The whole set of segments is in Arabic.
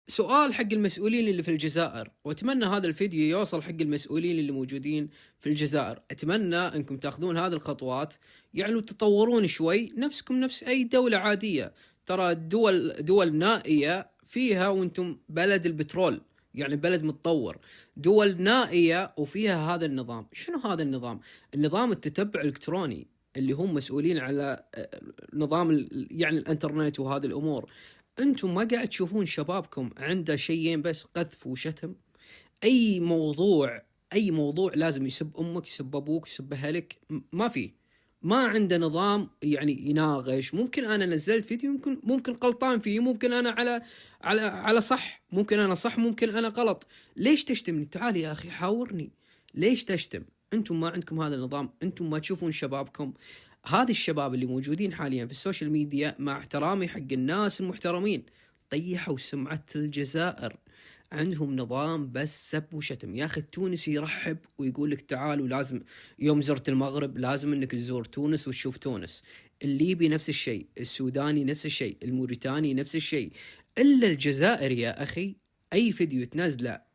سؤال حق المسؤولين اللي في الجزائر، وأتمنى هذا الفيديو يوصل حق المسؤولين اللي موجودين في الجزائر. أتمنى أنكم تاخذون هذه الخطوات يعني وتتطورون شوي نفسكم نفس أي دولة عادية. ترى دول نائية فيها وأنتم بلد البترول، يعني بلد متطور. دول نائية وفيها هذا النظام. شنو هذا النظام؟ النظام التتبع الإلكتروني اللي هم مسؤولين على نظام يعني الانترنت وهذه الأمور. أنتم ما قاعد تشوفون شبابكم عنده شيئين بس: قذف وشتم. أي موضوع أي موضوع لازم يسب أمك، يسب أبوك، يسب أهلك. ما في، ما عنده نظام يعني يناقش. ممكن أنا نزلت فيديو، ممكن غلطان فيه، ممكن أنا على صح، ممكن أنا صح، ممكن أنا غلط. ليش تشتمني؟ تعال يا أخي حاورني. ليش تشتم؟ أنتم ما عندكم هذا النظام، أنتم ما تشوفون شبابكم. هذه الشباب اللي موجودين حاليا في السوشيال ميديا، مع احترامي حق الناس المحترمين، طيحوا سمعة الجزائر. عندهم نظام بس سب وشتم. يا اخي التونسي يرحب ويقول لك تعال، ولازم يوم زرت المغرب لازم انك تزور تونس وتشوف تونس. الليبي نفس الشيء، السوداني نفس الشيء، الموريتاني نفس الشيء. الا الجزائر يا اخي، اي فيديو تنزله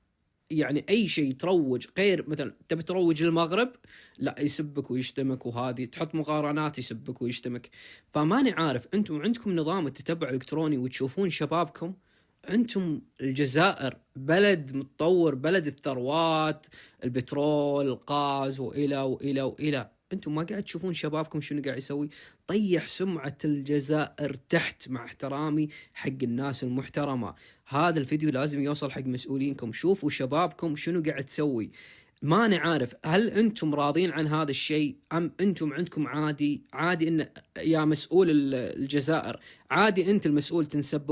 يعني اي شيء تروج، غير مثلا تبي تروج للمغرب، لا يسبك ويشتمك، وهذه تحط مقارنات يسبك ويشتمك. فماني عارف، انتم عندكم نظام التتبع الالكتروني وتشوفون شبابكم. انتم الجزائر بلد متطور، بلد الثروات، البترول، الغاز، والى والى والى. انتم ما قاعد تشوفون شبابكم شنو قاعد يسوي؟ طيح سمعة الجزائر تحت، مع احترامي حق الناس المحترمة. هذا الفيديو لازم يوصل حق مسؤولينكم. شوفوا شبابكم شنو قاعد تسوي. ماني عارف هل انتم راضين عن هذا الشيء، ام انتم عندكم عادي ان يا مسؤول الجزائر، عادي انت المسؤول تنسب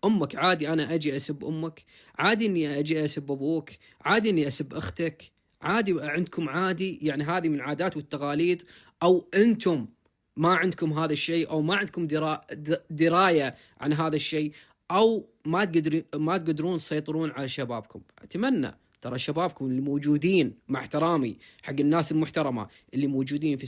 امك عادي انا اجي اسب امك، عادي اني اجي اسب ابوك، عادي اني اسب اختك، عادي عندكم عادي. يعني هذه من العادات والتقاليد، او انتم ما عندكم هذا الشيء، او ما عندكم دراية عن هذا الشيء، او ما تقدرون تسيطرون على شبابكم. اتمنى ترى شبابكم اللي موجودين، مع احترامي حق الناس المحترمة اللي موجودين في